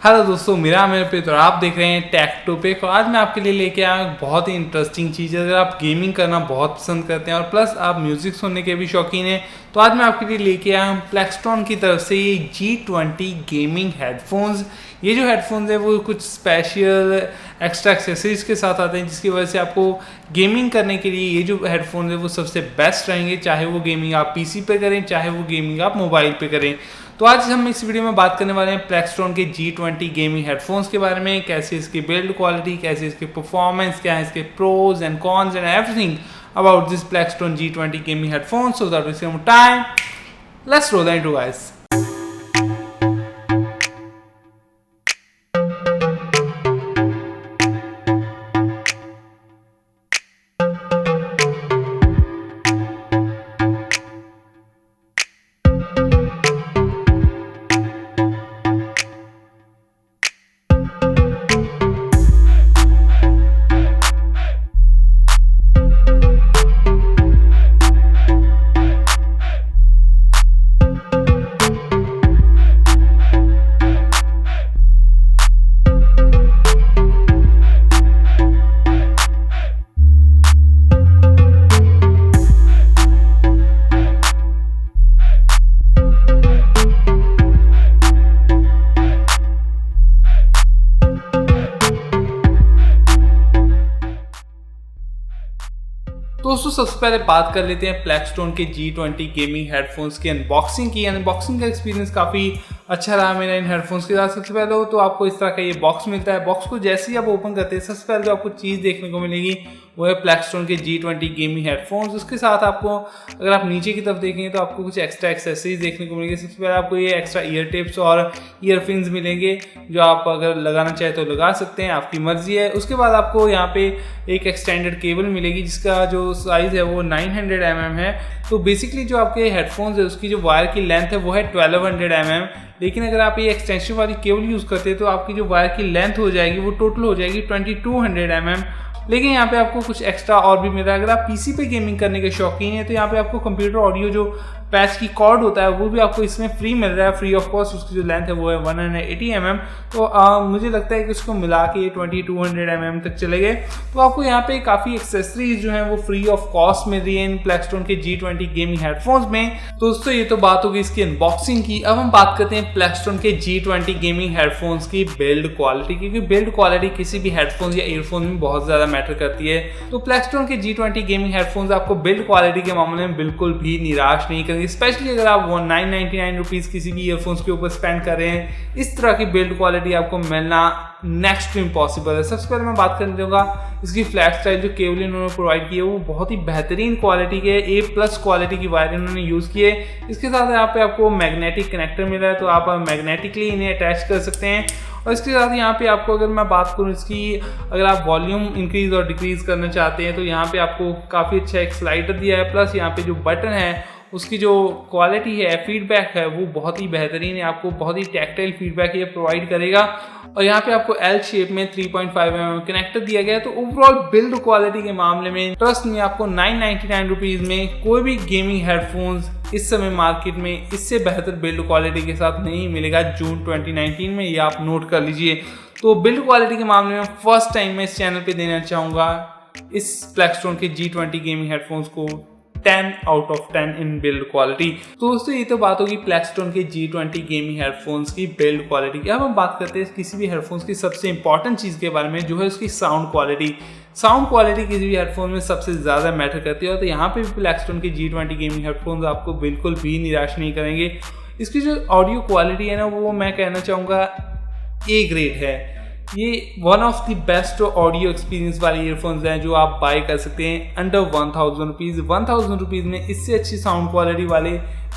Hello दोस्तों, मेरा मेरे पे तो आप देख रहे हैं टेक टॉपिक। और आज मैं आपके लिए लेके आया हूँ बहुत ही इंटरेस्टिंग चीज़। अगर आप गेमिंग करना बहुत पसंद करते हैं और प्लस आप म्यूजिक सुनने के भी शौकीन हैं, तो आज मैं आपके लिए लेके आया हूँ प्लेक्सटोन की तरफ से ये G20 गेमिंग हेडफोन्स। ये जो हेडफोन्स है वो कुछ स्पेशल एक्स्ट्रा एक्सेसरीज के साथ आते हैं, जिसकी वजह से आपको गेमिंग करने के लिए ये जो हेडफोन्स है वो सबसे बेस्ट रहेंगे। चाहे वो गेमिंग आप पीसी पे करें, चाहे वो गेमिंग आप मोबाइल पे करें। तो आज हम इस वीडियो में बात करने वाले हैं प्लेक्सटोन के G20 गेमिंग हेडफोन्स के बारे में। कैसे इसकी बिल्ड क्वालिटी, कैसे इसकी परफॉर्मेंस, क्या है इसके pros and cons and everything about this Plextone G20 gaming headphones. So that we time, let's roll into guys. दोस्तों, सबसे पहले बात कर लेते हैं प्लेक्सटोन के G20 गेमिंग हेडफोन्स की अनबॉक्सिंग की। अनबॉक्सिंग का एक्सपीरियंस काफ़ी अच्छा रहा मेरा इन हेडफोन्स के साथ। सबसे पहले हो तो आपको इस तरह का ये बॉक्स मिलता है। बॉक्स को जैसे ही आप ओपन करते हैं, सबसे पहले जो आपको चीज़ देखने को मिलेगी वो है प्लेक्सटोन के G20 गेमिंग हेडफोन्स। उसके साथ आपको अगर आप नीचे की तरफ देखेंगे तो आपको कुछ एक्स्ट्रा एक्सेसरीज देखने को मिलेगी। सबसे पहले आपको ये एक्स्ट्रा ईयर टिप्स और ईयरफिन्स मिलेंगे, जो आप अगर लगाना चाहे तो लगा सकते हैं, आपकी मर्जी है। उसके बाद आपको यहाँ पे एक एक्सटेंडेड केबल मिलेगी, जिसका जो साइज़ है वो 900 mm है। तो बेसिकली जो आपके हेडफोन्स है उसकी जो वायर की लेंथ है वो है 1200 mm। लेकिन अगर आप ये एक्सटेंशन वाली केबल यूज़ करते हैं तो आपकी जो वायर की लेंथ हो जाएगी वो टोटल हो जाएगी 2200 mm। लेकिन यहाँ पे आपको कुछ एक्स्ट्रा और भी मिल रहा है। अगर आप पीसी पे गेमिंग करने के शौकीन हैं तो यहाँ पे आपको कंप्यूटर ऑडियो जो पैच की कॉर्ड होता है वो भी आपको इसमें फ्री मिल रहा है, फ्री ऑफ कॉस्ट। उसकी जो लेंथ है वो है 180 mm। तो मुझे लगता है कि उसको मिला के 2200 mm तक चले गए। तो आपको यहाँ पे काफ़ी एक्सेसरीज जो हैं वो फ्री ऑफ कॉस्ट मिल रही है इन प्लेक्सटोन के G20 गेमिंग हेडफोन्स में। तो दोस्तों, ये तो बात होगी इसकी अनबॉक्सिंग की। अब हम बात करते हैं प्लेक्सटोन के G20 गेमिंग हेडफोन्स की बिल्ड क्वालिटी, क्योंकि बिल्ड क्वालिटी किसी भी हेडफोन या ईयरफोन में बहुत ज़्यादा मैटर करती है। तो प्लेक्सटोन के G20 गेमिंग हेडफोन्स आपको बिल्ड क्वालिटी के मामले में बिल्कुल भी निराश नहीं करेंगे। स्पेशली अगर आप 999 रुपीज़ किसी भी ईयरफोन्स के ऊपर स्पेंड कर रहे हैं, इस तरह की बिल्ड क्वालिटी आपको मिलना नेक्स्ट टू इम्पॉसिबल है। सबसे पहले मैं बात करने दूंगा इसकी फ्लैट स्टाइल जो केबल इन्होंने प्रोवाइड की है वो बहुत ही बेहतरीन क्वालिटी के A+ क्वालिटी की वायर इन्होंने यूज़ की है। इसके साथ यहाँ पे आपको मैग्नेटिक कनेक्टर मिला है, तो आप मैग्नेटिकली इन्हें अटैच कर सकते हैं। और इसके साथ यहाँ पे आपको अगर मैं बात करूँ इसकी, अगर आप वॉल्यूम इंक्रीज और डिक्रीज करना चाहते हैं तो यहाँ पे आपको काफ़ी अच्छा एक स्लाइडर दिया है। प्लस यहाँ पे जो बटन है उसकी जो क्वालिटी है, फीडबैक है, वो बहुत ही बेहतरीन है। आपको बहुत ही टैक्टाइल फीडबैक ये प्रोवाइड करेगा। और यहाँ पे आपको L शेप में 3.5 mm कनेक्टर दिया गया है। तो ओवरऑल बिल्ड क्वालिटी के मामले में ट्रस्ट में आपको 999 रुपीज़ में कोई भी गेमिंग हेडफोन्स इस समय मार्केट में इससे बेहतर बिल्ड क्वालिटी के साथ नहीं मिलेगा जून 2019 में। ये आप नोट कर लीजिए। तो बिल्ड क्वालिटी के मामले में फर्स्ट टाइम मैं इस चैनल पे देना चाहूँगा इस प्लेक्सटोन के G20 गेमिंग हेडफोन्स को 10 out of 10 in build quality. तो दोस्तों, ये तो बात होगी प्लेक्सटोन के G20 गेमिंग हेडफोन्स की बिल्ड क्वालिटी की। अब हम बात करते हैं किसी भी हेडफोन्स की सबसे इंपॉर्टेंट चीज़ के बारे में, जो है उसकी साउंड क्वालिटी। साउंड क्वालिटी किसी भी हेडफोन में सबसे ज़्यादा मैटर करती है। तो यहाँ पे भी प्लेक्सटोन के G20 गेमिंग हेडफोन्स आपको बिल्कुल भी निराश नहीं करेंगे। इसकी जो ऑडियो क्वालिटी है ना, वो मैं कहना चाहूँगा A ग्रेड है। ये one of the best audio experience वाले ईयरफोन्स हैं जो आप बाय कर सकते हैं अंडर 1000 रुपीज़। 1000 रुपीज़ में इससे अच्छी साउंड क्वालिटी वाले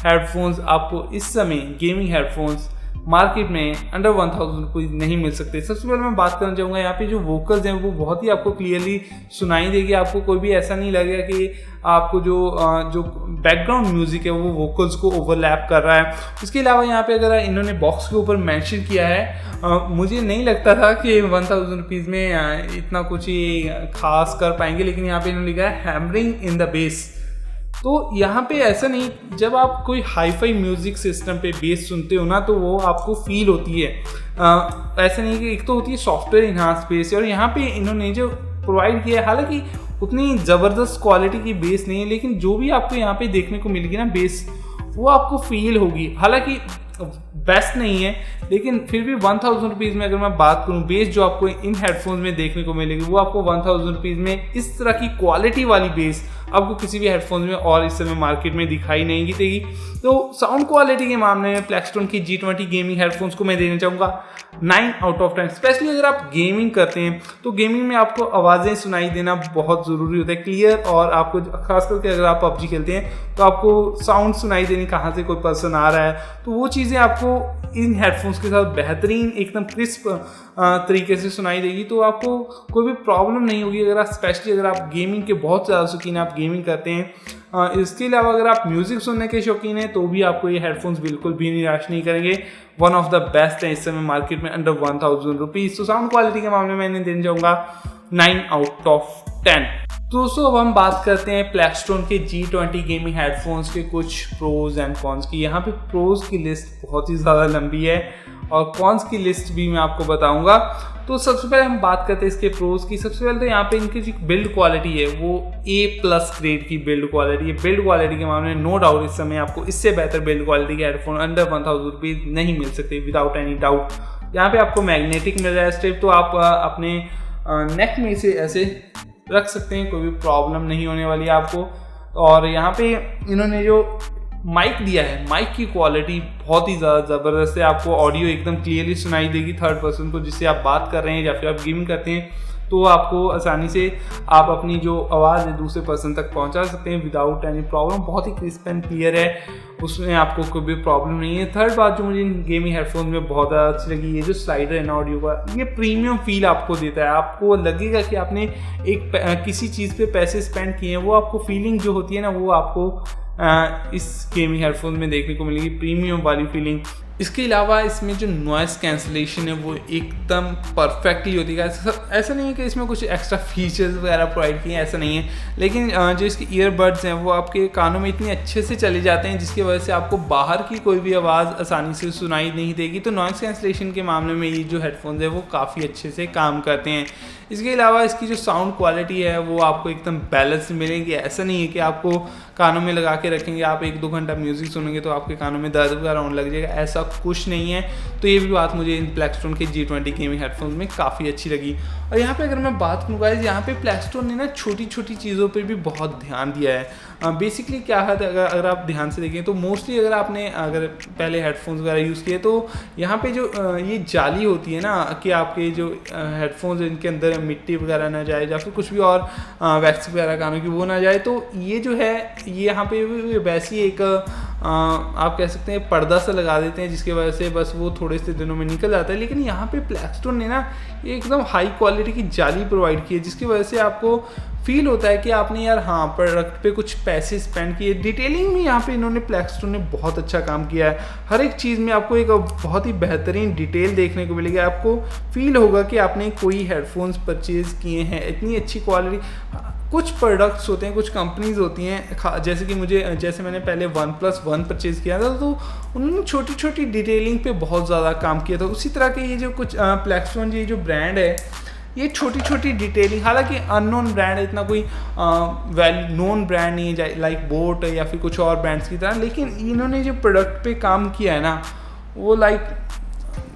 हेडफोन्स आपको इस समय गेमिंग हेडफोन्स मार्केट में अंडर 1000 रुपीज़ नहीं मिल सकते। सबसे पहले मैं बात करना चाहूँगा यहाँ पे जो वोकल्स हैं वो बहुत ही आपको क्लियरली सुनाई देगी। आपको कोई भी ऐसा नहीं लगेगा कि आपको जो बैकग्राउंड म्यूजिक है वो वोकल्स को ओवरलैप कर रहा है। उसके अलावा यहाँ पे अगर इन्होंने बॉक्स के ऊपर मेंशन किया है, मुझे नहीं लगता था कि 1000 रुपीज़ में इतना कुछ ही खास कर पाएंगे, लेकिन यहाँ पे इन्होंने लिखा है हैमरिंग इन द बेस। तो यहाँ पे ऐसा नहीं, जब आप कोई हाईफाई म्यूजिक सिस्टम पे बेस सुनते हो ना तो वो आपको फील होती है। ऐसा नहीं कि एक तो होती है सॉफ्टवेयर इन्हांस बेस, और यहाँ पे इन्होंने जो प्रोवाइड किया है, हालांकि उतनी ज़बरदस्त क्वालिटी की बेस नहीं है, लेकिन जो भी आपको यहाँ पे देखने को मिलेगी ना बेस, वो आपको फील होगी। हालांकि बेस्ट नहीं है, लेकिन फिर भी 1000 रुपीज़ में अगर मैं बात करूँ, बेस जो आपको इन हेडफोन्स में देखने को मिलेगी वो आपको 1000 रुपीज़ में इस तरह की क्वालिटी वाली बेस आपको किसी भी हेडफोन्स में और इस समय मार्केट में दिखाई नहीं देगी। तो साउंड क्वालिटी के मामले में प्लेक्सटोन की G20 गेमिंग हेडफोन्स को मैं देना चाहूँगा 9/10। स्पेशली अगर आप गेमिंग करते हैं तो गेमिंग में आपको आवाज़ें सुनाई देना बहुत ज़रूरी होता है, क्लियर, और आपको खास करके अगर आप PUBG खेलते हैं तो आपको साउंड सुनाई देनी कहाँ से कोई पर्सन आ रहा है, तो वो चीज़ें आपको इन हेडफोन्स के साथ बेहतरीन एकदम क्रिस्प तरीके से सुनाई देगी। तो आपको कोई भी प्रॉब्लम नहीं होगी अगर आप, स्पेशली अगर आप गेमिंग के बहुत ज़्यादा शौकीन, आप गेमिंग करते हैं। इसके अलावा अगर आप म्यूज़िक सुनने के शौकीन हैं तो भी आपको ये हेडफोन्स बिल्कुल भी निराश नहीं करेंगे। वन ऑफ द बेस्ट है इस समय मार्केट में अंडर 1000 रुपीज़। तो साउंड क्वालिटी के मामले में इन्हें देना चाहूँगा 9/10। तो दोस्तों अब हम बात करते हैं प्लेक्सटोन के G20 गेमिंग हेडफोन्स के कुछ प्रोज एंड कॉन्स की। यहाँ पे प्रोज की लिस्ट बहुत ही ज़्यादा लंबी है और कॉन्स की लिस्ट भी मैं आपको बताऊंगा। तो सबसे पहले हम बात करते हैं इसके प्रोज की। सबसे पहले तो यहाँ पे इनकी जो बिल्ड क्वालिटी है वो A+ ग्रेड की बिल्ड क्वालिटी है। बिल्ड क्वालिटी के मामले में नो डाउट इस समय आपको इससे बेहतर बिल्ड क्वालिटी के हेडफोन अंडर 1000 रुपीज़ नहीं मिल सकते विदाउट एनी डाउट। यहाँ पे आपको मैग्नेटिक मिल रहा है स्ट्रिप, तो आप अपने नेक में इसे ऐसे रख सकते हैं, कोई भी प्रॉब्लम नहीं होने वाली है आपको। और यहाँ पे इन्होंने जो माइक दिया है, माइक की क्वालिटी बहुत ही ज़्यादा ज़बरदस्त है। आपको ऑडियो एकदम क्लियरली सुनाई देगी थर्ड पर्सन को, जिससे आप बात कर रहे हैं या फिर आप गेमिंग करते हैं तो आपको आसानी से आप अपनी जो आवाज़ है दूसरे पर्सन तक पहुंचा सकते हैं विदाउट एनी प्रॉब्लम। बहुत ही क्रिस्प एंड क्लियर है, उसमें आपको कोई भी प्रॉब्लम नहीं है। थर्ड बात जो मुझे इन गेमिंग हेडफोन में बहुत ज़्यादा अच्छी लगी, ये जो स्लाइडर है ना ऑडियो का, ये प्रीमियम फील आपको देता है। आपको लगेगा कि आपने एक किसी चीज़ पे पैसे स्पेंड किए हैं, वो आपको फीलिंग जो होती है ना वो आपको इस गेमिंग हेडफोन में देखने को मिलेगी, प्रीमियम वाली फीलिंग। इसके अलावा इसमें जो नॉइज़ कैंसलेशन है वो एकदम परफेक्टली होती है। ऐसा नहीं है कि इसमें कुछ एक्स्ट्रा फीचर्स वगैरह प्रोवाइड किए हैं, ऐसा नहीं है, लेकिन जो इसके ईयरबड्स हैं वो आपके कानों में इतने अच्छे से चले जाते हैं जिसकी वजह से आपको बाहर की कोई भी आवाज़ आसानी से सुनाई नहीं देगी। तो नॉइज़ कैंसलेशन के मामले में ये जो हेडफोन्स है वो काफ़ी अच्छे से काम करते हैं। इसके अलावा इसकी जो साउंड क्वालिटी है वो आपको एकदम बैलेंस मिलेगी। ऐसा नहीं है कि आपको कानों में लगा के रखेंगे, आप 1-2 घंटा म्यूज़िक सुनेंगे तो आपके कानों में दर्द वगैरह होने लग जाएगा, ऐसा कुछ नहीं है। तो ये भी बात मुझे इन प्लेक्सटोन के G20 गेमिंग हेडफोन्स में काफ़ी अच्छी लगी। और यहाँ पे अगर मैं बात करूँ गाइस, यहाँ पे प्लेक्सटोन ने ना छोटी छोटी चीज़ों पे भी बहुत ध्यान दिया है। बेसिकली क्या है, अगर आप ध्यान से देखें तो मोस्टली अगर पहले हेडफोन्स वगैरह यूज़ किए तो यहाँ पे जो ये जाली होती है ना कि आपके जो हेडफोन्स इनके अंदर मिट्टी वगैरह ना जाए या फिर कुछ भी और वैक्स वगैरह कानों की वो ना जाए, तो ये जो है ये यहाँ पे वैसी एक आप कह सकते हैं पर्दा सा लगा देते हैं जिसकी वजह से बस वो थोड़े से दिनों में निकल जाता है। लेकिन यहाँ पे प्लेक्सटोन ने ना एकदम हाई क्वालिटी की जाली प्रोवाइड की है जिसकी वजह से आपको फील होता है कि आपने यार हाँ प्रोडक्ट पे कुछ पैसे स्पेंड किए। डिटेलिंग में यहाँ पे इन्होंने प्लेक्सटोन ने बहुत अच्छा काम किया है। हर एक चीज़ में आपको एक बहुत ही बेहतरीन डिटेल देखने को मिलेगी। आपको फील होगा कि आपने कोई हेडफोन्स परचेज़ किए हैं, इतनी अच्छी क्वालिटी। कुछ प्रोडक्ट्स होते हैं, कुछ कंपनीज होती हैं, जैसे मैंने पहले OnePlus 1 परचेज़ किया था तो उन्होंने छोटी छोटी डिटेलिंग पे बहुत ज़्यादा काम किया था। उसी तरह के ये जो कुछ प्लेक्सटोन ये जो ब्रांड है ये छोटी छोटी डिटेलिंग, हालांकि अननोन ब्रांड है, इतना कोई वेल नोन ब्रांड नहीं है लाइक बोट या फिर कुछ और ब्रांड्स की तरह, लेकिन इन्होंने जो प्रोडक्ट पे काम किया है ना वो लाइक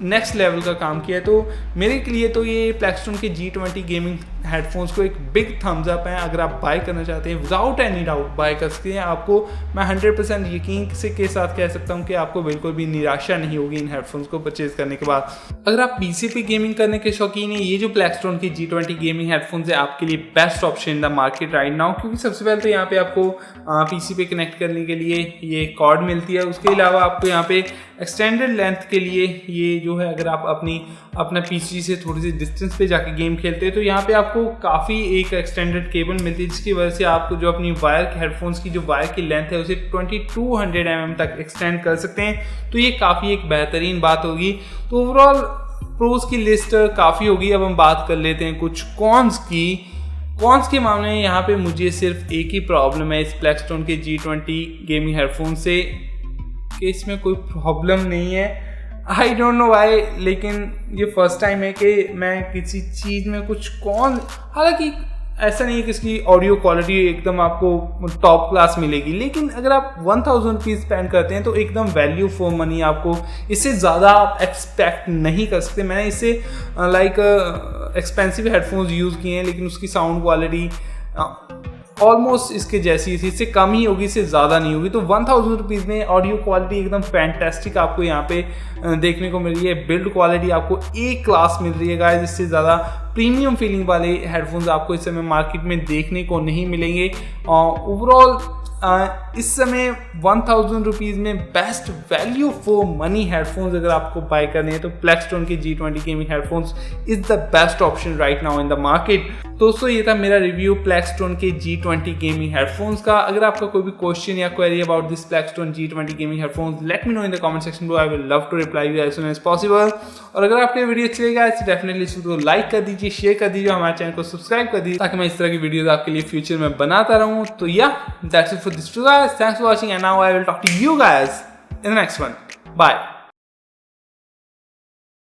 नेक्स्ट लेवल का काम किया है। तो मेरे लिए तो ये प्लेक्सटोन के G20 गेमिंग हेडफोन्स को एक बिग थम्स अप है। अगर आप बाय करना चाहते हैं विदाउट एनी डाउट बाय कर सकते हैं। आपको मैं 100% यकीन के साथ कह सकता हूं कि आपको बिल्कुल भी निराशा नहीं होगी इन हेडफोन्स को परचेज करने के बाद। अगर आप पीसी पे गेमिंग करने के शौकीन हैं, ये जो प्लेक्सटोन के G20 गेमिंग हेडफोन्स है आपके लिए best option in the market right now, क्योंकि सबसे पहले तो यहाँ पे आपको पीसी पे कनेक्ट करने के लिए ये कॉर्ड मिलती है। उसके अलावा आपको यहाँ पे एक्सटेंडेड लेंथ के लिए ये जो है, अगर आप अपना पीसी से थोड़ी सी डिस्टेंस पे जाके गेम खेलते हैं तो यहाँ पे आपको काफ़ी एक एक्सटेंडेड केबल मिलती है जिसकी वजह से आपको जो अपनी वायर हेडफोन्स की जो वायर की लेंथ है उसे 2200 mm तक एक्सटेंड कर सकते हैं। तो ये काफ़ी एक बेहतरीन बात होगी। तो ओवरऑल प्रोज की लिस्ट काफ़ी होगी। अब हम बात कर लेते हैं कुछ कॉन्स की। कॉन्स के मामले में यहाँ पे मुझे सिर्फ एक ही प्रॉब्लम है इस प्लेक्सटोन के G20 गेमिंग हेडफोन से कि इसमें कोई प्रॉब्लम नहीं है। आई डोंट नो वाई, लेकिन ये फर्स्ट टाइम है कि मैं किसी चीज़ में कुछ हालांकि ऐसा नहीं है कि इसकी ऑडियो क्वालिटी एकदम आपको टॉप क्लास मिलेगी, लेकिन अगर आप 1000 रुपीज़ स्पेंड करते हैं तो एकदम वैल्यू फॉर मनी, आपको इससे ज़्यादा आप एक्सपेक्ट नहीं कर सकते। मैंने इससे एक्सपेंसिव हेडफोन्स यूज़ किए हैं, लेकिन उसकी साउंड क्वालिटी ऑलमोस्ट इसके जैसी थी, इससे कम ही होगी, इससे ज़्यादा नहीं होगी। तो 1000 रुपीज़ में ऑडियो क्वालिटी एकदम फैंटेस्टिक आपको यहाँ पे देखने को मिल रही है। बिल्ड क्वालिटी आपको एक क्लास मिल रही है गाइस, इससे ज़्यादा प्रीमियम फीलिंग वाले हेडफोन्स आपको इस समय मार्केट में देखने को नहीं मिलेंगे। ओवरऑल इस समय 1000 रुपीज़ में best value for money headphones अगर आपको बाय करने हैं तो प्लेक्सटोन के G20 gaming headphones is the best option right now in the market. दोस्तों ये था मेरा रिव्यू प्लेक्सटोन के G20 गेमिंग हेडफोन्स का। अगर आपका कोई भी क्वेश्चन या query about this Plextone G20 gaming headphones, let me know in the comment section below, I will love to reply you as soon as possible. और अगर आपको ये वीडियो अच्छी लगी तो डेफिनेटली इस वीडियो को लाइक कर दीजिए, शेयर कर दीजिए, हमारे चैनल को सब्सक्राइब कर दीजिए ताकि मैं इस तरह की वीडियोस आपके लिए फ्यूचर में बनाता रहूँ। तो yeah that's it for this video guys, thanks for watching and now I will talk to you guys in the next one. Bye.